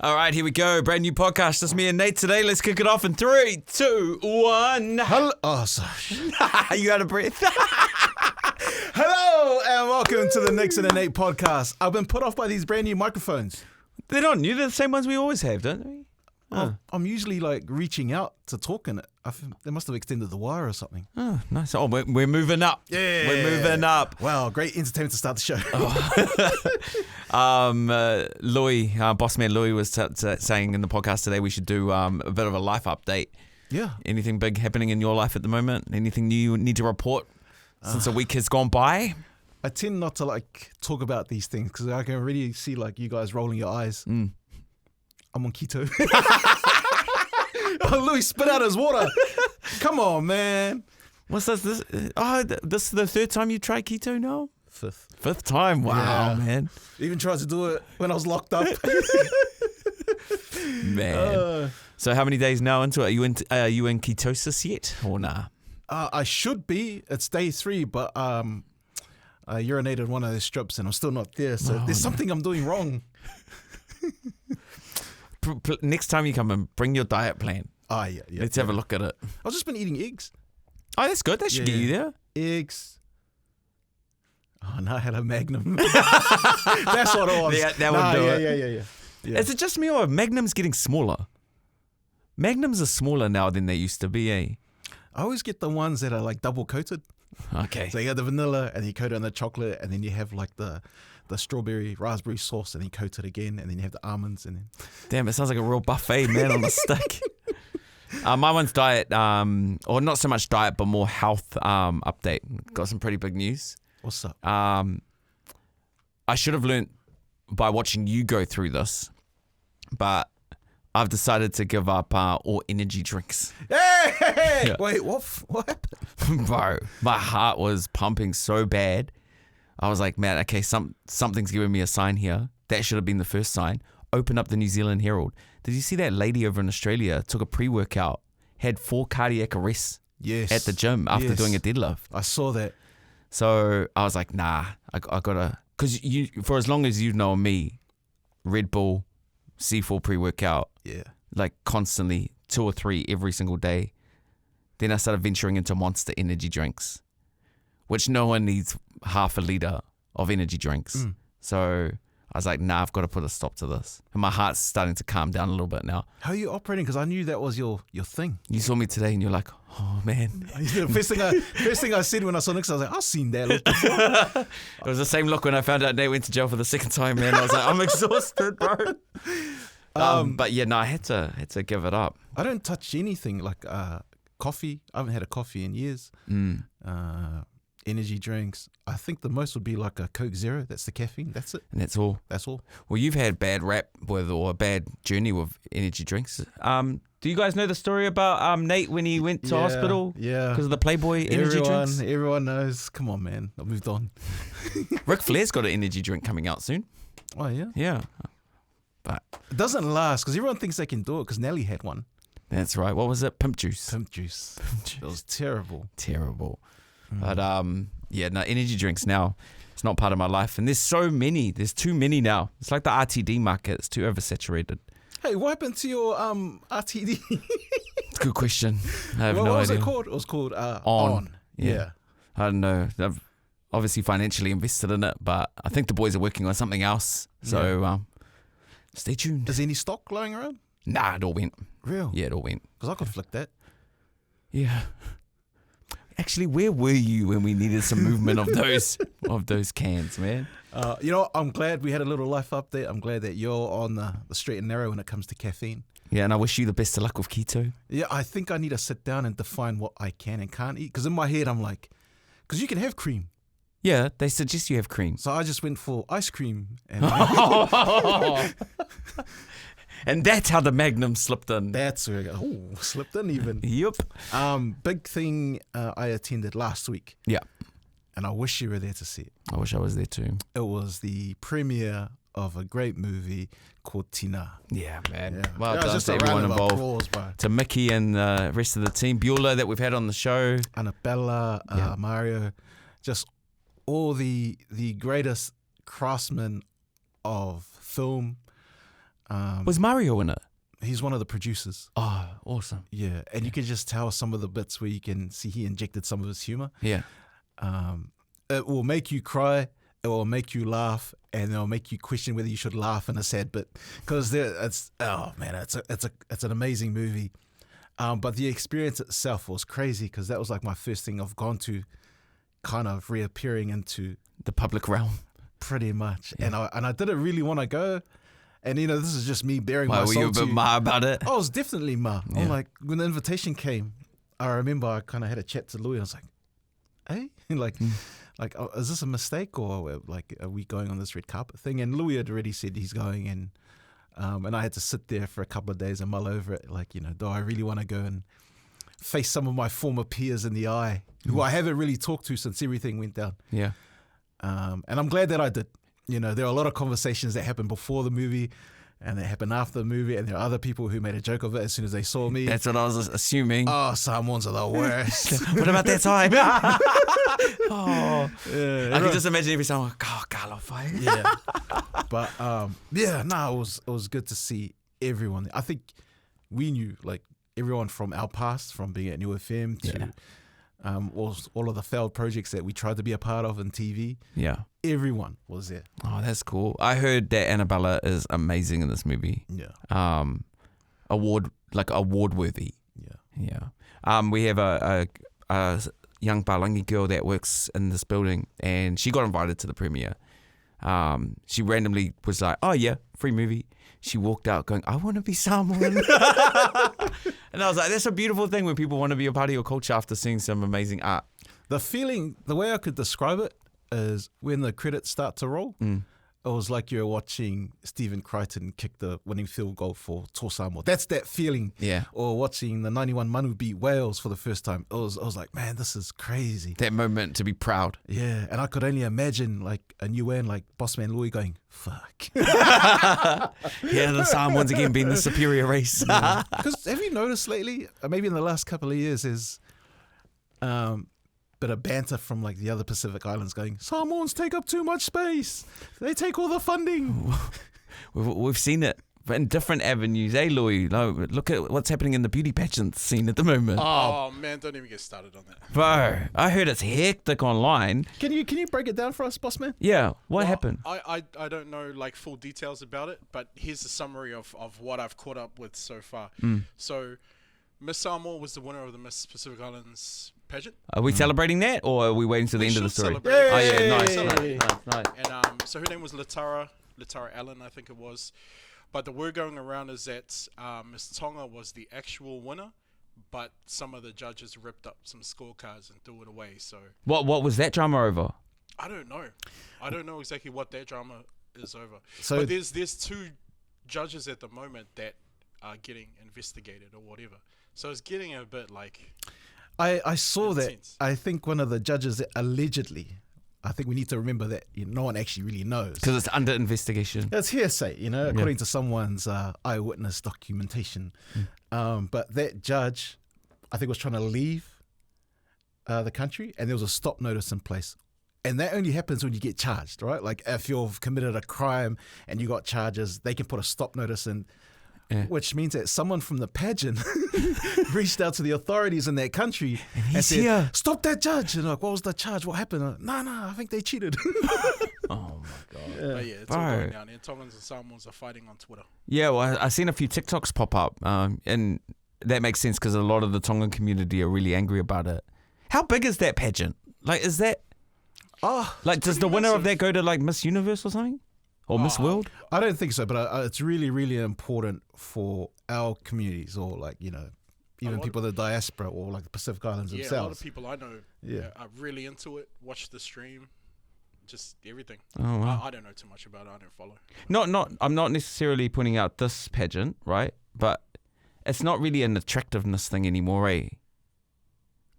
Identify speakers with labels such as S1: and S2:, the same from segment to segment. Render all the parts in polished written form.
S1: All right, here we go. Brand new podcast. Just me and Nate today. Let's kick it off in 3, 2, 1.
S2: Hello. Oh, sorry.
S1: You out of breath?
S2: Hello and welcome to the Nickson and Nate podcast. I've been put off by these brand new microphones.
S1: They're not new. They're the same ones we always have, don't they?
S2: I'm usually like reaching out to talk in it. They must have extended the wire or something.
S1: Oh, nice. Oh, we're moving up.
S2: Yeah.
S1: We're moving up.
S2: Wow, great entertainment to start the show.
S1: Louis, boss man Louis was saying in the podcast today we should do a bit of a life update.
S2: Yeah.
S1: Anything big happening in your life at the moment? Anything new you need to report since a week has gone by?
S2: I tend not to like talk about these things because I can really see like you guys rolling your eyes. I'm on keto. Oh, Louis spit out his water. Come on, man.
S1: What's this? This is the third time you tried keto now?
S2: Fifth
S1: time. Wow,
S2: Yeah.
S1: man.
S2: Even tried to do it when I was locked up.
S1: Man. So how many days now into it? Are you in ketosis yet or nah?
S2: I should be. It's day 3, but I urinated one of those strips and I'm still not there. So there's something I'm doing wrong.
S1: Next time you come in, bring your diet plan.
S2: Oh, yeah.
S1: Let's have a look at it.
S2: I've just been eating eggs.
S1: Oh, that's good. That should get you there.
S2: Eggs. Oh, no, I had a Magnum. That's what it was.
S1: That would do it.
S2: Yeah.
S1: Is it just me or Magnum's getting smaller? Magnums are smaller now than they used to be, eh?
S2: I always get the ones that are like double coated.
S1: Okay.
S2: So you got the vanilla and you coat it on the chocolate and then you have like the strawberry raspberry sauce and then you coat it again and then you have the almonds and then...
S1: Damn, it sounds like a real buffet, man, on a stick. My one's diet, or not so much diet, but more health update. Got some pretty big news.
S2: What's up?
S1: I should have learnt by watching you go through this, but I've decided to give up all energy drinks.
S2: Hey!
S1: Yeah.
S2: Wait, what happened?
S1: Bro, my heart was pumping so bad. I was like, man, okay, something's giving me a sign here. That should have been the first sign. Open up the New Zealand Herald. Did you see that lady over in Australia took a pre-workout, had 4 cardiac arrests at the gym after doing a deadlift?
S2: I saw that.
S1: So I was like, nah, I gotta, because for as long as you know me, Red Bull, C4 pre-workout, like constantly 2 or 3 every single day. Then I started venturing into Monster energy drinks, which no one needs half a litre of energy drinks. So I was like, nah, I've got to put a stop to this. And my heart's starting to calm down a little bit now.
S2: How are you operating? Because I knew that was your thing.
S1: You saw me today and you're like, oh, man.
S2: First thing I said when I saw Nickson, I was like, I've seen that look before.
S1: It was the same look when I found out Nate went to jail for the second time, man. I was like, I'm exhausted, bro. But yeah, no, I had to give it up.
S2: I don't touch anything like coffee. I haven't had a coffee in years. Energy drinks. I think the most would be like a Coke Zero. That's the caffeine. That's it.
S1: And that's all.
S2: That's all.
S1: Well, you've had bad rap with or a bad journey with energy drinks. Do you guys know the story about Nate when he went to hospital?
S2: Yeah.
S1: Because of the Playboy energy drinks?
S2: Everyone knows. Come on, man. I moved on.
S1: Ric Flair's got an energy drink coming out soon.
S2: Oh, yeah?
S1: Yeah. But
S2: it doesn't last because everyone thinks they can do it because Nelly had one.
S1: That's right. What was it? Pimp juice.
S2: Pimp juice. It was terrible.
S1: Terrible. But yeah, no, energy drinks now, it's not part of my life. And there's so many. There's too many now. It's like the RTD market. It's too oversaturated.
S2: Hey, what happened to your RTD?
S1: It's a good question. I have no idea.
S2: What was it called? It was called On.
S1: Yeah. I don't know. I've obviously financially invested in it, but I think the boys are working on something else. So stay tuned.
S2: Is there any stock lying around?
S1: Nah, it all went.
S2: Real?
S1: Yeah, it all went.
S2: Because I could flick that.
S1: Yeah. Actually, where were you when we needed some movement of those cans, man?
S2: You know, I'm glad we had a little life update. I'm glad that you're on the straight and narrow when it comes to caffeine.
S1: Yeah, and I wish you the best of luck with keto.
S2: Yeah, I think I need to sit down and define what I can and can't eat. Because in my head, I'm like, because you can have cream.
S1: Yeah, they suggest you have cream.
S2: So I just went for ice cream. And
S1: and that's how the Magnum slipped in.
S2: That's where I go, slipped in even.
S1: Yep.
S2: Big thing I attended last week.
S1: Yeah.
S2: And I wish you were there to see it.
S1: I wish I was there too.
S2: It was the premiere of a great movie called Tinā.
S1: Yeah, man.
S2: Yeah.
S1: Well done
S2: just
S1: to
S2: a
S1: everyone
S2: round of
S1: involved.
S2: applause, bro.
S1: To Mickey and the rest of the team. Beulah that we've had on the show.
S2: Annabella, Mario. Just all the greatest craftsmen of film.
S1: Was Mario in it?
S2: He's one of the producers.
S1: Oh, awesome.
S2: Yeah, and you can just tell some of the bits where you can see he injected some of his humor.
S1: Yeah.
S2: It will make you cry, it will make you laugh, and it will make you question whether you should laugh in a sad bit. Because it's an amazing movie. But the experience itself was crazy because that was like my first thing I've gone to kind of reappearing into
S1: the public realm.
S2: Pretty much. Yeah. And I didn't really want to go. And, you know, this is just me bearing my soul.
S1: Were you a bit ma about it?
S2: I was definitely ma. Yeah. I'm like, when the invitation came, I remember I kind of had a chat to Louis. I was like, hey? Like, oh, is this a mistake or like, are we going on this red carpet thing? And Louis had already said he's going, and I had to sit there for a couple of days and mull over it. Like, you know, do I really want to go and face some of my former peers in the eye, who I haven't really talked to since everything went down?
S1: Yeah.
S2: And I'm glad that I did. You know, there are a lot of conversations that happened before the movie and that happened after the movie, and there are other people who made a joke of it as soon as they saw me.
S1: That's what I was assuming.
S2: Oh, Samoans are the worst.
S1: What about that time? Oh, yeah, I can just imagine every time, oh, Carlo fight.
S2: Yeah. But, it was good to see everyone. I think we knew, like, everyone from our past, from being at New FM to all of the failed projects that we tried to be a part of in TV.
S1: Yeah.
S2: Everyone was there.
S1: Oh, that's cool. I heard that Annabella is amazing in this movie.
S2: Yeah.
S1: Award worthy.
S2: Yeah.
S1: Yeah. We have a young Palangi girl that works in this building, and she got invited to the premiere. She randomly was like, oh yeah, free movie. She walked out going, I want to be Samoan. And I was like, that's a beautiful thing when people want to be a part of your culture after seeing some amazing art.
S2: The feeling, the way I could describe it is when the credits start to roll, it was like you're watching Stephen Crichton kick the winning field goal for Tō Samoa. That's that feeling.
S1: Yeah.
S2: Or watching the 91 Manu beat Wales for the first time. I was like, man, this is crazy.
S1: That moment to be proud.
S2: Yeah. And I could only imagine like a new one like Bossman Louis going, fuck.
S1: Yeah, the Samoans again being the superior race.
S2: Because have you noticed lately, maybe in the last couple of years, is bit of banter from like the other Pacific Islands going, Samoans take up too much space. They take all the funding.
S1: We've seen it in different avenues. Hey, Louis, look at what's happening in the beauty pageant scene at the moment.
S3: Oh man, don't even get started on that.
S1: Bro, I heard it's hectic online.
S2: Can you break it down for us, boss man?
S1: Yeah, what happened?
S3: I don't know like full details about it, but here's a summary of what I've caught up with so far. So Miss Samoa was the winner of the Miss Pacific Islands Pageant.
S1: Are we celebrating that, or are we waiting to the end of the story?
S3: Celebrate.
S1: Oh yeah, nice.
S3: And so her name was Latara Allen, I think it was. But the word going around is that Miss Tonga was the actual winner, but some of the judges ripped up some scorecards and threw it away. So
S1: what was that drama over?
S3: I don't know. I don't know exactly what that drama is over.
S2: So
S3: but there's two judges at the moment that are getting investigated or whatever. So it's getting a bit like...
S2: I saw
S3: intense.
S2: that. I think one of the judges allegedly, I think we need to remember that no one actually really knows.
S1: Because it's under investigation.
S2: It's hearsay, according to someone's eyewitness documentation. But that judge, I think, was trying to leave the country, and there was a stop notice in place. And that only happens when you get charged, right? Like if you've committed a crime and you got charges, they can put a stop notice in. Yeah. Which means that someone from the pageant reached out to the authorities in that country and said,
S1: here.
S2: Stop that judge. And like, what was the charge? What happened? No, I think they cheated.
S1: Oh my God.
S3: But yeah, it's all going down here. Tongans and Samoans are fighting on Twitter.
S1: Yeah, well, I've seen a few TikToks pop up, and that makes sense because a lot of the Tongan community are really angry about it. How big is that pageant? Like, is that... like, does the winner of that go to like Miss Universe or something? Or Miss World?
S2: I don't think so, but it's really, really important for our communities, or like, even people in the diaspora or like the Pacific Islands themselves.
S3: Yeah, a lot of people I know are really into it, watch the stream, just everything.
S1: Oh, wow.
S3: I don't know too much about it. I don't follow.
S1: I'm not necessarily pointing out this pageant, right? But it's not really an attractiveness thing anymore, eh?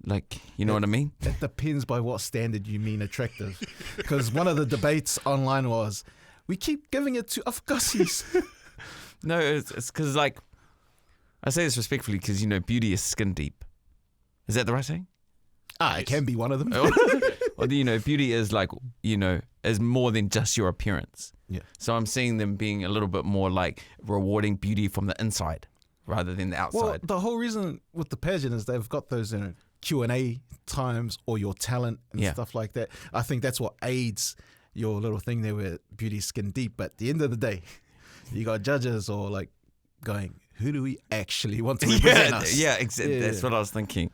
S1: Like, you know what I mean?
S2: It depends by what standard you mean attractive. Because one of the debates online was, we keep giving it to Afghanis.
S1: No, it's because, like, I say this respectfully because, beauty is skin deep. Is that the right saying?
S2: It can be one of them.
S1: Or, beauty is like, is more than just your appearance.
S2: Yeah.
S1: So I'm seeing them being a little bit more like rewarding beauty from the inside rather than the outside.
S2: Well, the whole reason with the pageant is they've got those Q&A times or your talent and stuff like that. I think that's what aids your little thing there where beauty's skin deep. But at the end of the day, you got judges or like going, who do we actually want to represent us?
S1: Yeah, exactly. That's what I was thinking.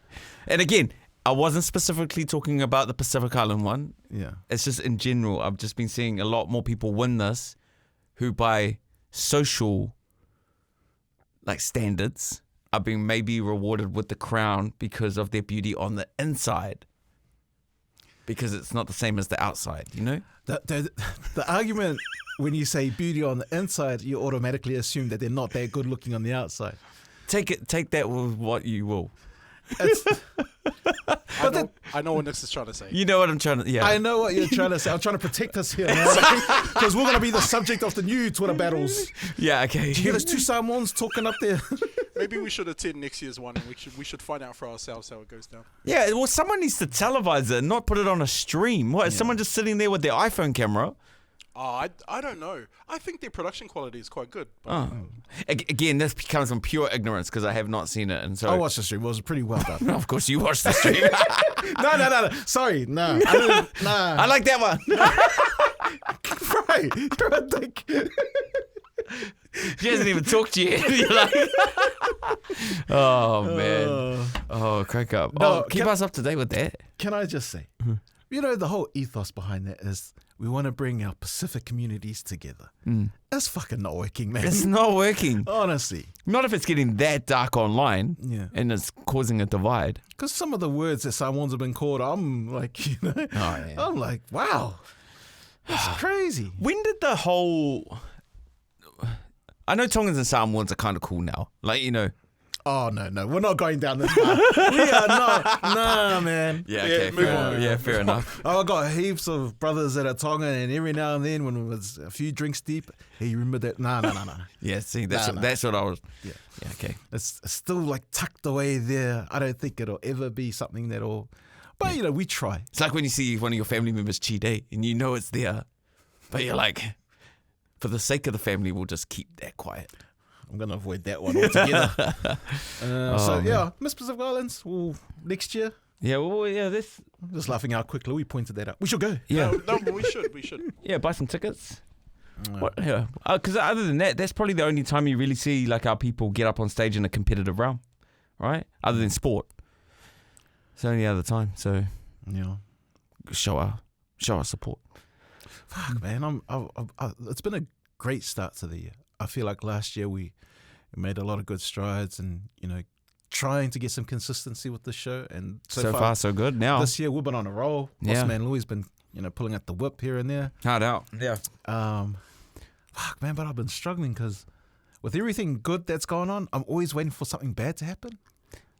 S1: And again, I wasn't specifically talking about the Pacific Island one.
S2: Yeah.
S1: It's just in general. I've just been seeing a lot more people win this who by social standards are being maybe rewarded with the crown because of their beauty on the inside. Because it's not the same as the outside, The
S2: argument when you say beauty on the inside, you automatically assume that they're not that good looking on the outside.
S1: Take that with what you will.
S3: I know what Nickson is trying to say.
S1: You know what I'm trying to. Yeah,
S2: I know what you're trying to say. I'm trying to protect us here, because we're going to be the subject of the new Twitter battles.
S1: Yeah, okay.
S2: Do you hear those two Samoans talking up there?
S3: Maybe we should attend next year's one, and we should find out for ourselves how it goes down.
S1: Yeah, well, someone needs to televise it and not put it on a stream. What? Is someone just sitting there with their iPhone camera?
S3: Oh, I don't know. I think their production quality is quite good.
S1: Again, this comes from pure ignorance because I have not seen it, and so
S2: I watched the stream. It was pretty well done.
S1: No, of course, you watched the stream.
S2: No. Sorry, no. I
S1: like that one.
S2: Right, you're a dick.
S1: She hasn't even talked to you. You're like, oh man, crack up.
S2: No,
S1: keep us up to date with that.
S2: Can I just say, the whole ethos behind that is we want to bring our Pacific communities together. That's fucking not working, man.
S1: It's not working.
S2: Honestly.
S1: Not if it's getting that dark online and it's causing a divide.
S2: Because some of the words that Samoans have been called, I'm like, I'm like, wow, that's crazy.
S1: When did the whole... I know Tongans and Samoans are kind of cool now.
S2: Oh, no. We're not going down this path. We are not. Nah, man.
S1: Yeah, okay. Fair enough.
S2: I got heaps of brothers that are Tongan, and every now and then when it was a few drinks deep, hey, you remember that? Nah.
S1: Yeah, see, that's what I was...
S2: Yeah,
S1: okay.
S2: It's still tucked away there. I don't think it'll ever be something that'll... But, we try.
S1: It's like when you see one of your family members cheat, and you know it's there, but you're like, for the sake of the family, we'll just keep that quiet.
S2: I'm going to avoid that one altogether. Miss Pacific Islands, next year.
S1: Yeah, this...
S2: I'm just laughing out quickly. We pointed that out. We should go.
S1: Yeah.
S3: No, but we should.
S1: Yeah, buy some tickets. Yeah. Because other than that, that's probably the only time you really see our people get up on stage in a competitive realm, right? Other than sport. It's the only other time, so...
S2: Yeah.
S1: Show our support.
S2: Fuck, man. It's been a great start to the year. I feel like last year we made a lot of good strides and, trying to get some consistency with the show. And so
S1: far, so good. Now
S2: this year we've been on a roll. Boss man Louis been, pulling out the whip here and there.
S1: Hard out. Yeah.
S2: Fuck, man, but I've been struggling because with everything good that's going on, I'm always waiting for something bad to happen.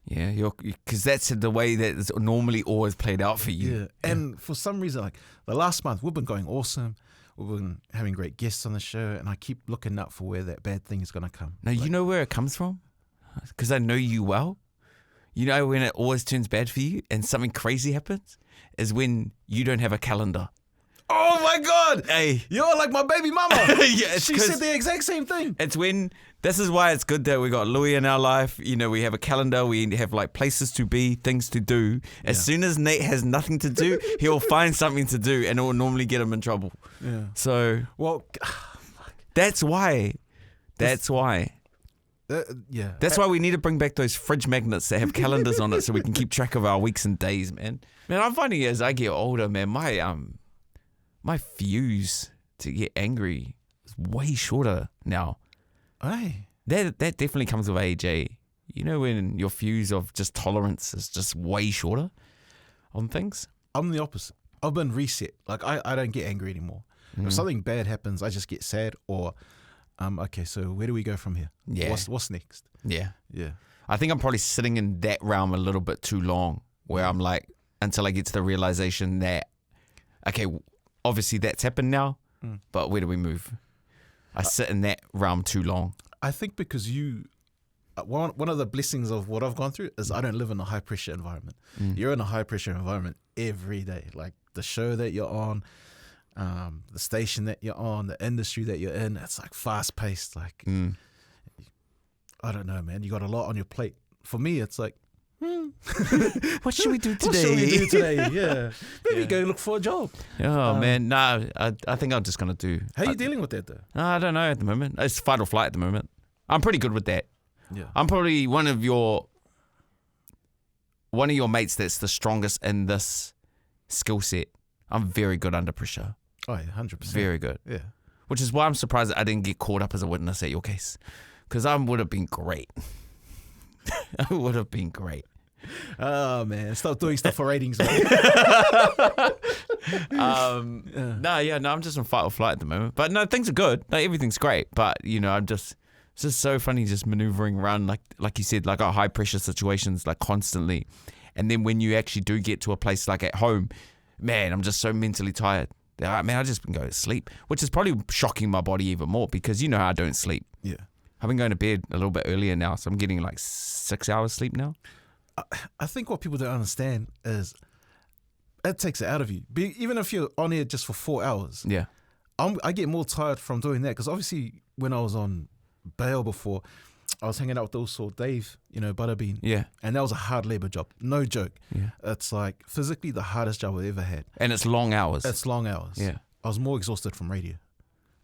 S1: Yeah, because that's the way that it's normally always played out for you.
S2: Yeah, and for some reason, the last month, we've been going awesome. We've been having great guests on the show, and I keep looking out for where that bad thing is going to come.
S1: Now, you know where it comes from? Because I know you well. You know when it always turns bad for you and something crazy happens? Is when you don't have a calendar.
S2: Oh my God!
S1: Hey,
S2: you're like my baby mama.
S1: Yeah,
S2: she said the exact same thing.
S1: It's when this is why it's good that we got Louis in our life. We have a calendar. We have places to be, things to do. As soon as Nate has nothing to do, he'll find something to do, and it will normally get him in trouble.
S2: Yeah.
S1: So that's why. That's why.
S2: Yeah.
S1: That's why we need to bring back those fridge magnets that have calendars on it, so we can keep track of our weeks and days, man. Man, I'm finding as I get older, man, my fuse to get angry is way shorter now.
S2: Aye.
S1: That definitely comes with age, eh? When your fuse of just tolerance is just way shorter on things?
S2: I'm the opposite. I've been reset. I don't get angry anymore. If something bad happens, I just get sad or, okay, so where do we go from here?
S1: Yeah.
S2: What's next?
S1: Yeah.
S2: Yeah.
S1: I think I'm probably sitting in that realm a little bit too long where I'm like, until I get to the realization that, okay, obviously that's happened now, but where do we move? I sit in that realm too long.
S2: I think because one of the blessings of what I've gone through is I don't live in a high pressure environment. You're in a high pressure environment every day. the show that you're on, the station that you're on, the industry that you're in. It's like fast paced. Like I don't know, man. You got a lot on your plate. For me, it's like,
S1: what should we do today?
S2: What should we do today? Yeah, maybe go look for a job.
S1: Oh man, no. I think I'm just gonna do.
S2: How are you dealing with that though?
S1: I don't know at the moment. It's fight or flight at the moment. I'm pretty good with that.
S2: Yeah,
S1: I'm probably one of your mates that's the strongest in this skill set. I'm very good under pressure.
S2: Oh yeah, 100%.
S1: Very good.
S2: Yeah.
S1: Which is why I'm surprised that I didn't get caught up as a witness at your case, because I would have been great. I would have been great.
S2: Oh man, stop doing stuff for ratings, man.
S1: I'm just on fight or flight at the moment. But no, things are good. Like, everything's great. But it's just so funny just maneuvering around like you said, like high pressure situations like constantly. And then when you actually do get to a place like at home, man, I'm just so mentally tired. Man, I just been going to sleep, which is probably shocking my body even more because how I don't sleep.
S2: Yeah.
S1: I've been going to bed a little bit earlier now, so I'm getting like 6 hours sleep now.
S2: I think what people don't understand is it takes it out of you. Even if you're on air just for 4 hours.
S1: Yeah.
S2: I get more tired from doing that because obviously when I was on bail before, I was hanging out with also Dave, Butterbean.
S1: Yeah.
S2: And that was a hard labor job. No joke.
S1: Yeah.
S2: It's like physically the hardest job I've ever had.
S1: And it's long hours.
S2: It's long hours.
S1: Yeah.
S2: I was more exhausted from radio.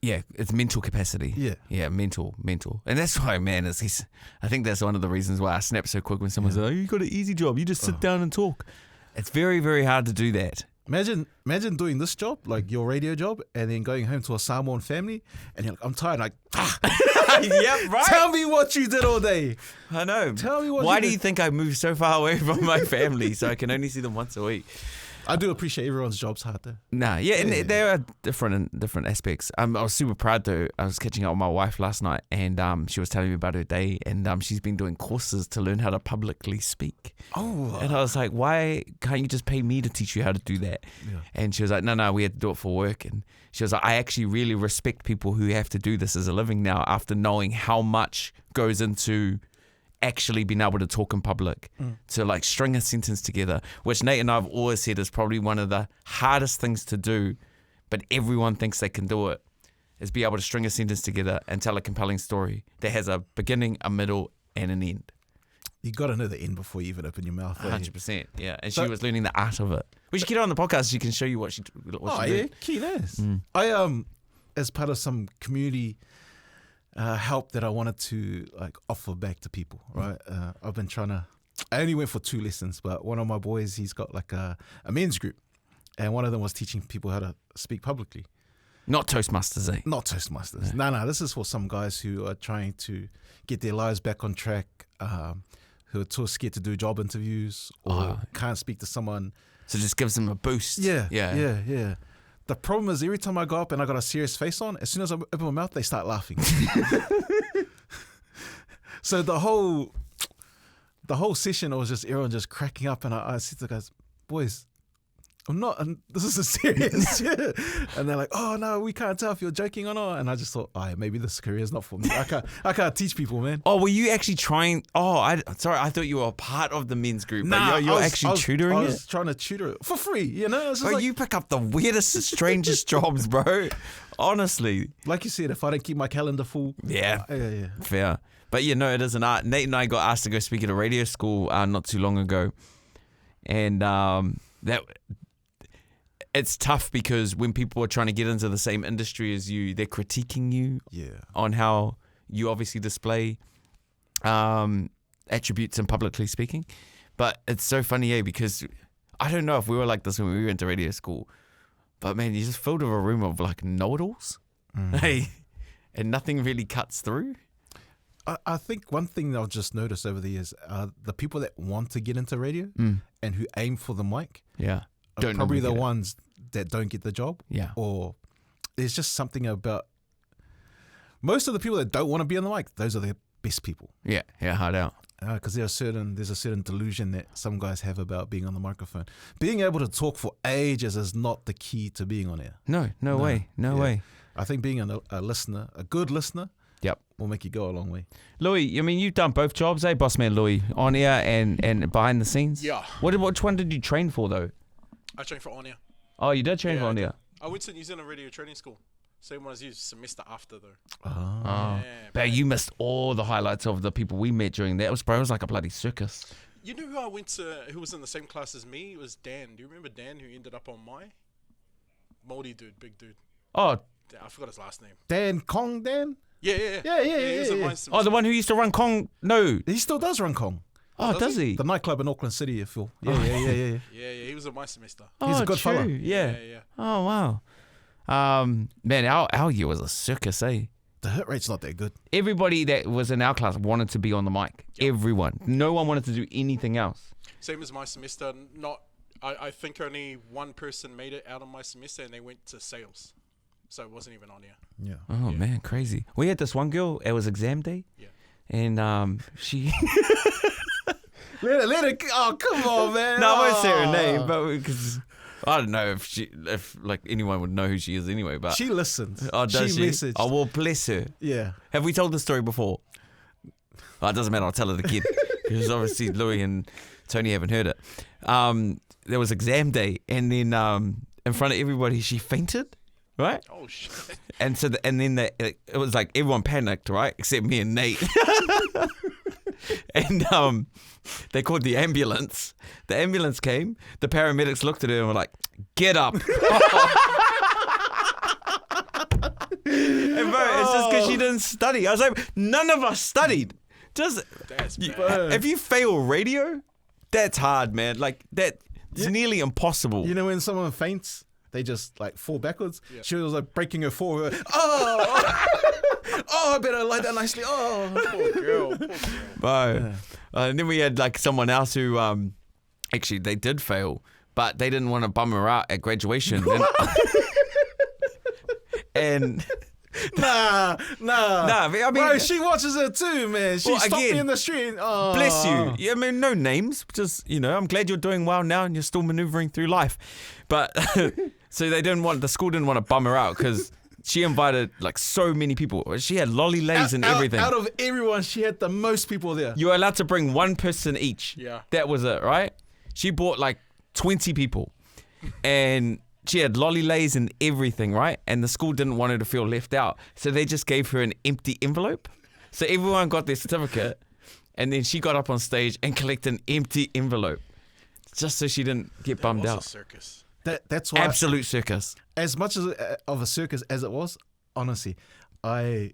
S1: Yeah, it's mental capacity.
S2: Yeah.
S1: Yeah, mental. And that's why, man, I think that's one of the reasons why I snap so quick when someone's like, oh, you got an easy job. You just sit down and talk. It's very, very hard to do that.
S2: Imagine doing this job, like your radio job, and then going home to a Samoan family, and you're like, I'm tired. Like,
S1: yeah, right.
S2: Tell me what you did all day.
S1: I know.
S2: Tell me what.
S1: Why do you think I moved so far away from my family so I can only see them once a week?
S2: I do appreciate everyone's job's hard though.
S1: Nah, yeah, and there are different aspects. I was super proud though. I was catching up with my wife last night, and she was telling me about her day, and she's been doing courses to learn how to publicly speak.
S2: Oh,
S1: and I was like, why can't you just pay me to teach you how to do that?
S2: Yeah.
S1: And she was like, no, we had to do it for work. And she was like, I actually really respect people who have to do this as a living now after knowing how much goes into actually being able to talk in public, to like string a sentence together, which Nate and I have always said is probably one of the hardest things to do, but everyone thinks they can do it, is be able to string a sentence together and tell a compelling story that has a beginning, a middle, and an end.
S2: You got to know the end before you even open your mouth.
S1: 100%, yeah. And she was learning the art of it. We should get her on the podcast so she can show you what she did.
S2: Keen as. I as part of some community help that I wanted to like offer back to people, right? I've been I only went for 2 lessons, but one of my boys, he's got like a men's group, and one of them was teaching people how to speak publicly.
S1: Not Toastmasters, eh?
S2: Not Toastmasters. No, this is for some guys who are trying to get their lives back on track, who are too scared to do job interviews or can't speak to someone.
S1: So it just gives them a boost.
S2: Yeah. The problem is every time I go up and I got a serious face on, as soon as I open my mouth, they start laughing. So the whole session, it was just everyone just cracking up, and I said to the guys, boys, this is serious. Yeah. And they're like, oh no, we can't tell if you're joking or not. And I just thought, maybe this career is not for me. I can't teach people, man.
S1: Oh, were you actually trying? I thought you were a part of the men's group. But you're actually tutoring it?
S2: I was trying to tutor it for free, It's
S1: bro, you pick up the weirdest, strangest jobs, bro. Honestly.
S2: Like you said, if I don't keep my calendar full.
S1: Yeah. Fair. But it is an art. Nate and I got asked to go speak at a radio school not too long ago. And it's tough because when people are trying to get into the same industry as you, they're critiquing you on how you obviously display attributes in publicly speaking. But it's so funny, because I don't know if we were like this when we went to radio school, but man, you just filled with a room of like know-it-alls, and nothing really cuts through.
S2: I think one thing that I've just noticed over the years, the people that want to get into radio and who aim for the mic, are probably the ones that don't get the job.
S1: Yeah.
S2: Or there's just something about most of the people that don't want to be on the mic, those are the best people.
S1: Yeah, hard out.
S2: Because there's a certain delusion that some guys have about being on the microphone. Being able to talk for ages is not the key to being on air.
S1: No way.
S2: I think being a listener, a good listener, will make you go a long way.
S1: Louis, I mean, you've done both jobs, Boss Man Louis, on air and behind the scenes?
S3: Yeah.
S1: Which one did you train for, though?
S3: I trained for on air.
S1: Oh, you did train for
S3: I
S1: Onea?
S3: did. I went to New Zealand Radio Training School. Same one as you, semester after though.
S2: Oh.
S3: Yeah,
S1: But you missed all the highlights of the people we met during that. It was like a bloody circus.
S3: You know who I went to, who was in the same class as me? It was Dan. Do you remember Dan, who ended up on Mai? Māori dude, big dude.
S1: Oh,
S3: I forgot his last name.
S2: Dan Kong Dan?
S3: Yeah. He was in my semester.
S1: oh, the one who used to run Kong. No.
S2: He still does run Kong.
S1: Oh, does he?
S2: The nightclub in Auckland City, if you Yeah.
S3: Yeah, he was in my semester.
S2: He's a good
S1: true.
S2: fella.
S1: Yeah.
S3: Yeah.
S1: Oh, wow. Man, our year was a circus, eh?
S2: The hit rate's not that good.
S1: Everybody that was in our class wanted to be on the mic. Yep. Everyone. No one wanted to do anything else.
S3: Same as my semester. I think only one person made it out of my semester, and they went to sales. So it wasn't even on here.
S2: Yeah.
S1: Oh, man, crazy. We had this one girl, it was exam day.
S3: Yeah.
S1: And she...
S2: Let it. Oh, come on, man.
S1: No, I won't say her name, but because I don't know if like anyone would know who she is anyway. But
S2: she listens.
S1: Oh, does she?
S2: Messaged.
S1: Oh, well, bless her.
S2: Yeah.
S1: Have we told the story before? Oh, it doesn't matter. I'll tell it again because obviously Louis and Tony haven't heard it. There was exam day, and then in front of everybody, she fainted. Right?
S3: Oh shit!
S1: And so, then it was like everyone panicked, right? Except me and Nate. And they called the ambulance. The ambulance came. The paramedics looked at her and were like, "Get up!" And bro, it's just because she didn't study. I was like, none of us studied. That's bad. If you fail radio, that's hard, man. Like that's nearly impossible.
S2: You know when someone faints, they just like fall backwards.
S3: Yeah.
S2: She was like breaking her forward. Oh, I better lie down nicely. Oh,
S3: Poor girl.
S1: Bro. And then we had like someone else who actually they did fail, but they didn't want to bum her out at graduation. And
S2: Nah.
S1: I mean,
S2: bro, she watches it too, man. She stopped me in the street. Oh.
S1: Bless you. Yeah, I mean, no names. Just, I'm glad you're doing well now and you're still maneuvering through life. But so the school didn't want to bum her out because she invited like so many people. She had lolly lays and everything.
S2: Out of everyone, she had the most people there.
S1: You were allowed to bring one person each.
S3: Yeah.
S1: That was it, right? She brought like 20 people. And she had lolly lays and everything, right? And the school didn't want her to feel left out. So they just gave her an empty envelope. So everyone got their certificate. And then she got up on stage and collected an empty envelope. Just so she didn't get bummed out.
S3: A circus.
S2: That's why.
S1: Absolute circus.
S2: As much of a circus as it was, honestly, I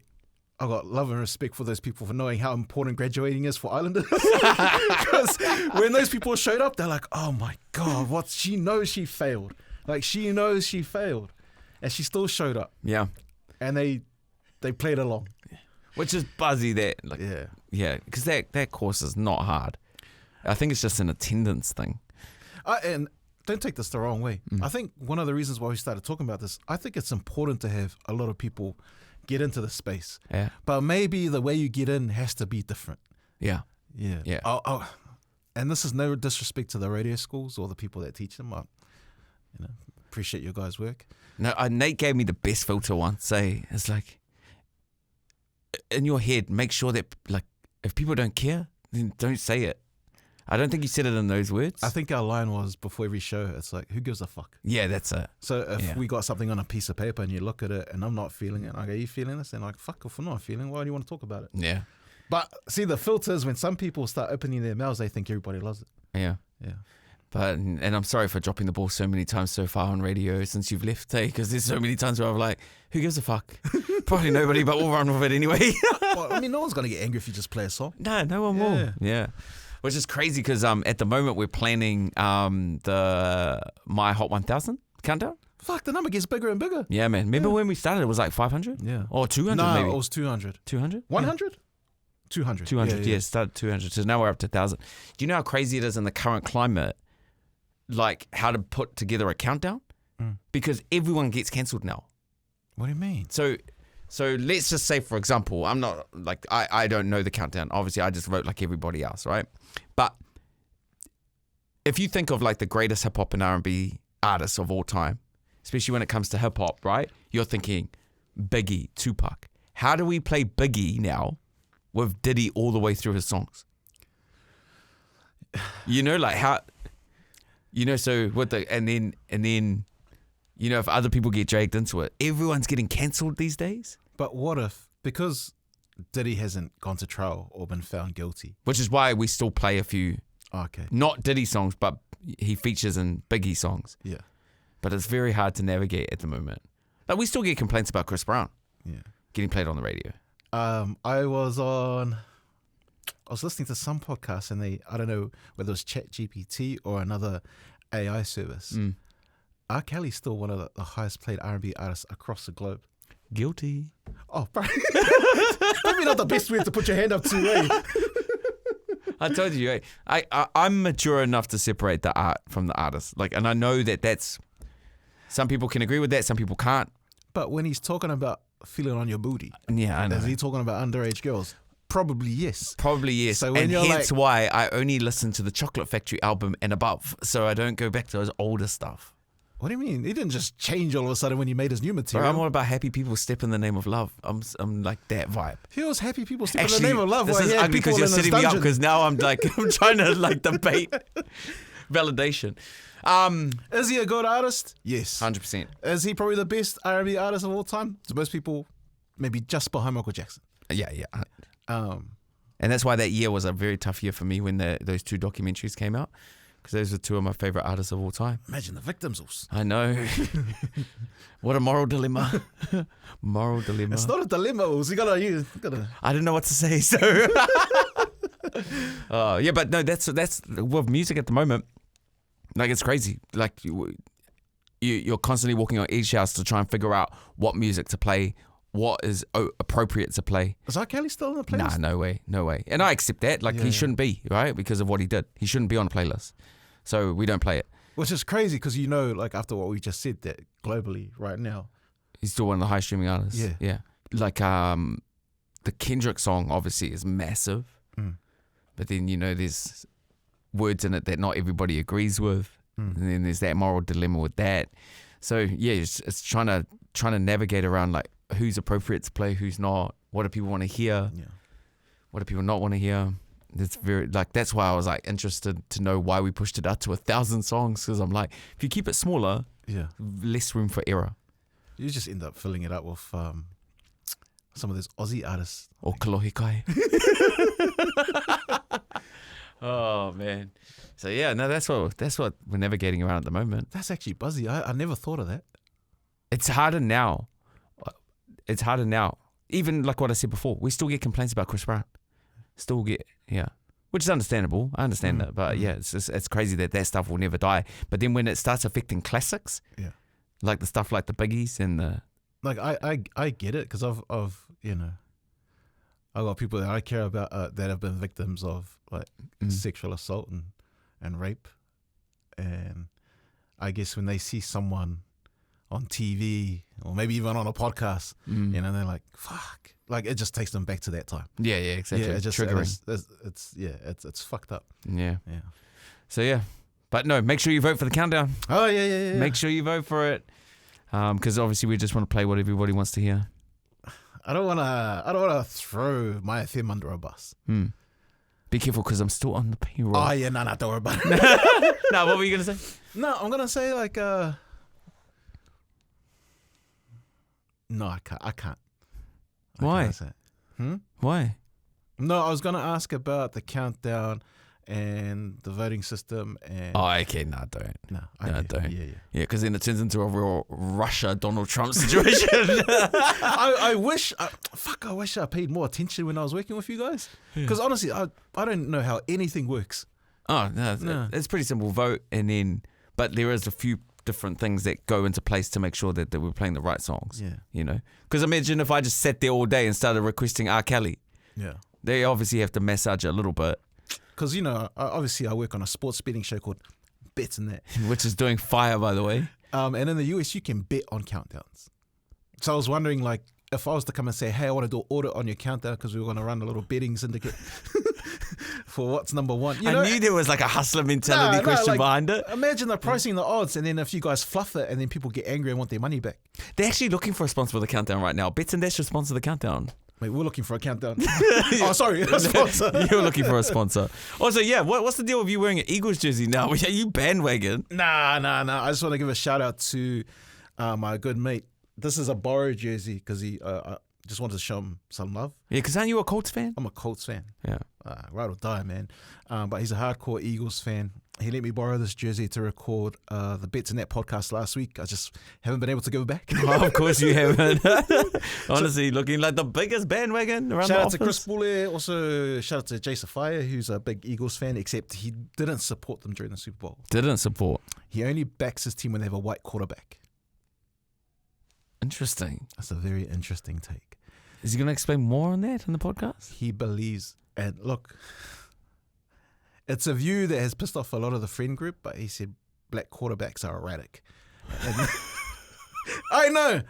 S2: got love and respect for those people for knowing how important graduating is for Islanders. Because when those people showed up, they're like, oh my God, what? She knows she failed. Like, she knows she failed. And she still showed up.
S1: Yeah.
S2: And they played along.
S1: Which is buzzy that. Like,
S2: Yeah.
S1: Yeah, because that course is not hard. I think it's just an attendance thing.
S2: And don't take this the wrong way. I think one of the reasons why we started talking about this, I think it's important to have a lot of people get into the space.
S1: Yeah.
S2: But maybe the way you get in has to be different.
S1: Yeah.
S2: Yeah.
S1: Yeah.
S2: And this is no disrespect to the radio schools or the people that teach them. I appreciate your guys' work.
S1: No, Nate gave me the best filter once. It's like, in your head, make sure that like if people don't care, then don't say it. I don't think you said it in those words.
S2: I think our line was before every show, it's like, who gives a fuck?
S1: Yeah, that's it.
S2: So if we got something on a piece of paper and you look at it and I'm not feeling it, I go, are you feeling this? And like, fuck, if I'm not feeling, why do you want to talk about it?
S1: Yeah.
S2: But see, the filters, when some people start opening their mouths, they think everybody loves it.
S1: Yeah.
S2: Yeah.
S1: But, and I'm sorry for dropping the ball so many times so far on radio since you've left, because there's so many times where I'm like, who gives a fuck? Probably nobody, but we'll run with it anyway.
S2: Well, I mean, no one's going to get angry if you just play a song.
S1: No one will. Yeah. Which is crazy because at the moment we're planning the Mai Hot 1000 countdown.
S2: Fuck, the number gets bigger and bigger.
S1: Yeah, man. Remember when we started, it was like 500?
S2: Yeah.
S1: Or 200
S2: no,
S1: maybe?
S2: it was 200.
S1: 200?
S2: 100? 200.
S1: 200, yeah. Started 200. So now we're up to 1,000. Do you know how crazy it is in the current climate, like how to put together a countdown? Because everyone gets cancelled now.
S2: What do you mean?
S1: So let's just say, for example, I'm not like, I don't know the countdown. Obviously, I just wrote like everybody else, right? But if you think of like the greatest hip hop and R&B artists of all time, especially when it comes to hip hop, right? You're thinking Biggie, Tupac. How do we play Biggie now with Diddy all the way through his songs? You know, like how, you know, so with the, and then you know, if other people get dragged into it, everyone's getting cancelled these days.
S2: But what if, because Diddy hasn't gone to trial or been found guilty?
S1: Which is why we still play a few,
S2: Okay.
S1: not Diddy songs, but he features in Biggie songs.
S2: Yeah.
S1: But it's very hard to navigate at the moment. Like, we still get complaints about Chris Brown getting played on the radio.
S2: I was listening to some podcast and I don't know whether it was ChatGPT or another AI service. R. Kelly's still one of the highest played R&B artists across the globe.
S1: Guilty.
S2: Oh, bro. Maybe not the best way to put your hand up to, eh?
S1: I told you, I'm mature enough to separate the art from the artist. Like, and I know that's, some people can agree with that, some people can't.
S2: But when he's talking about feeling on your booty,
S1: yeah, I know.
S2: Is he talking about underage girls? Probably yes.
S1: Probably yes.
S2: So
S1: and hence why I only listen to the Chocolate Factory album and above, so I don't go back to his older stuff.
S2: What do you mean? He didn't just change all of a sudden when he made his new material.
S1: Bro, I'm all about happy people step in the name of love. I'm like that vibe.
S2: He was happy people step in the name of love.
S1: This is ugly because you're setting me up because now I'm like I'm trying to like debate validation.
S2: Is he a good artist? Yes.
S1: 100%.
S2: Is he probably the best R&B artist of all time? To most people, maybe just behind Michael Jackson.
S1: Yeah. And that's why that year was a very tough year for me when those two documentaries came out. Because those are two of my favorite artists of all time.
S2: Imagine the victims.
S1: I know. What a moral dilemma. Moral dilemma.
S2: It's not a dilemma. You gotta. I
S1: didn't know what to say, so. Yeah, but no, that's with music at the moment. Like, it's crazy. Like, you're constantly walking on eggshells to try and figure out what music to play, what is appropriate to play.
S2: Is R. Kelly still on the playlist?
S1: Nah, no way. And I accept that. Like, he shouldn't be, right? Because of what he did. He shouldn't be on a playlist. So we don't play it.
S2: Which is crazy because, you know, like after what we just said, that globally right now,
S1: he's still one of the high streaming artists. Yeah. Like, the Kendrick song obviously is massive. But then, you know, there's words in it that not everybody agrees with. And then there's that moral dilemma with that. So yeah, it's trying to navigate around like who's appropriate to play, who's not. What do people want to hear? Yeah. What do people not want to hear? It's very like that's why I was like interested to know why we pushed it out to 1,000 songs, because I'm like, if you keep it smaller, less room for error.
S2: You just end up filling it up with some of those Aussie artists
S1: or Kalohikai. Oh man. So yeah, no, that's what we're navigating around at the moment.
S2: That's actually buzzy. I never thought of that.
S1: It's harder now. Even like what I said before, we still get complaints about Chris Brown. Which is understandable. I understand that, but yeah, it's crazy that stuff will never die. But then when it starts affecting classics, like the stuff like the Biggies and the
S2: like, I get it because I've you know, I've got people that I care about that have been victims of like sexual assault and rape, and I guess when they see someone on TV or maybe even on a podcast, you know, they're like, fuck. Like, it just takes them back to that time.
S1: Yeah, exactly.
S2: Yeah, it's just
S1: triggering.
S2: It's fucked up.
S1: Yeah. So yeah, but no, make sure you vote for the countdown.
S2: Oh yeah.
S1: Make sure you vote for it, because obviously we just want to play what everybody wants to hear.
S2: I don't wanna throw my FM under a bus.
S1: Be careful, because I'm still on the payroll.
S2: Oh yeah, no, don't worry about it.
S1: No, what were you gonna say?
S2: No, I'm gonna say like no, I can't.
S1: Why? Why?
S2: No, I was going to ask about the countdown and the voting system. And
S1: oh, okay. No, don't.
S2: No,
S1: don't.
S2: Yeah.
S1: Yeah, because then it turns into a real Russia Donald Trump situation.
S2: I wish I paid more attention when I was working with you guys. Because honestly, I don't know how anything works.
S1: Oh, no. It's pretty simple. Vote and then, but there is a few different things that go into place to make sure that we're playing the right songs.
S2: Yeah.
S1: You know? Because imagine if I just sat there all day and started requesting R. Kelly.
S2: Yeah.
S1: They obviously have to massage it a little bit.
S2: Because, you know, obviously I work on a sports betting show called Bets and That.
S1: Which is doing fire, by the way.
S2: And in the US, you can bet on countdowns. So I was wondering, like, if I was to come and say, hey, I want to do an audit on your countdown because we were going to run a little betting syndicate for what's number one. You know,
S1: I knew there was like a hustler mentality question behind it.
S2: Imagine they're pricing the odds, and then if you guys fluff it, and then people get angry and want their money back.
S1: They're actually looking for a sponsor for the countdown right now. Bets and Dash should sponsor the countdown.
S2: Wait, we're looking for a countdown. Oh, sorry, a sponsor.
S1: You're looking for a sponsor. Also, yeah, what's the deal with you wearing an Eagles jersey now? Are you bandwagon?
S2: Nah. I just want to give a shout out to My good mate. This is a borrowed jersey because he just wanted to show him some love.
S1: Yeah, because aren't you a Colts fan?
S2: I'm a Colts fan.
S1: Yeah.
S2: Right or die, man. But he's a hardcore Eagles fan. He let me borrow this jersey to record the Bets in That podcast last week. I just haven't been able to go back.
S1: Oh, of course you haven't. Honestly, looking like the biggest bandwagon around the office.
S2: Shout out to Chris Bulle. Also, shout out to Jay Safaya, who's a big Eagles fan, except he didn't support them during the Super Bowl.
S1: Didn't support.
S2: He only backs his team when they have a white quarterback.
S1: Interesting.
S2: That's a very interesting take.
S1: Is he going to explain more on that in the podcast?
S2: He believes, and look, it's a view that has pissed off a lot of the friend group, but he said black quarterbacks are erratic. And I know,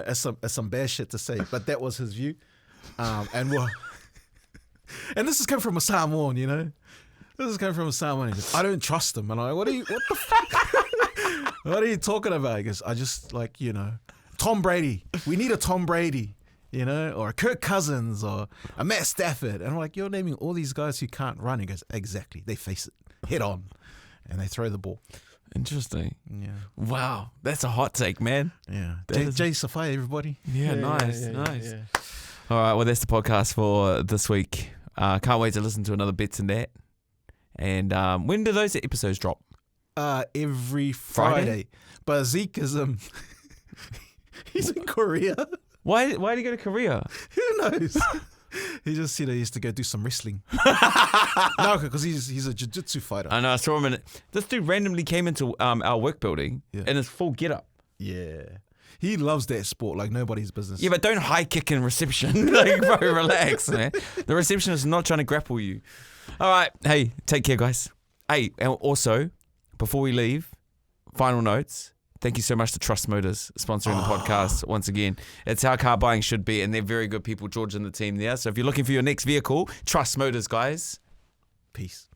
S2: it's some bad shit to say, but that was his view. And this is coming from a Samoan, you know? This is coming from a Samoan. He goes, I don't trust him. And I'm like, what the fuck? What are you talking about? He goes, I just Tom Brady. We need a Tom Brady, or a Kirk Cousins or a Matt Stafford. And I'm like, you're naming all these guys who can't run. He goes, exactly. They face it head on and they throw the ball.
S1: Interesting.
S2: Yeah.
S1: Wow. That's a hot take, man.
S2: Yeah. Jay Safaya, everybody.
S1: Yeah, nice.
S2: Yeah.
S1: All right. Well, that's the podcast for this week. Can't wait to listen to another Bets in That. And when do those episodes drop?
S2: Every Friday. But Zeke is he's in Korea.
S1: Why did he go to Korea?
S2: Who knows? He just said he used to go do some wrestling. No, because he's a jiu-jitsu fighter.
S1: I know. I saw him this dude randomly came into our work building in his full getup.
S2: Yeah. He loves that sport like nobody's business.
S1: Yeah, but don't high kick in reception. Like, bro, relax, man. The receptionist is not trying to grapple you. All right. Hey, take care, guys. Hey, and also, before we leave, final notes. Thank you so much to Trust Motors sponsoring the podcast once again. It's how car buying should be, and they're very good people, George and the team there. So if you're looking for your next vehicle, Trust Motors, guys.
S2: Peace.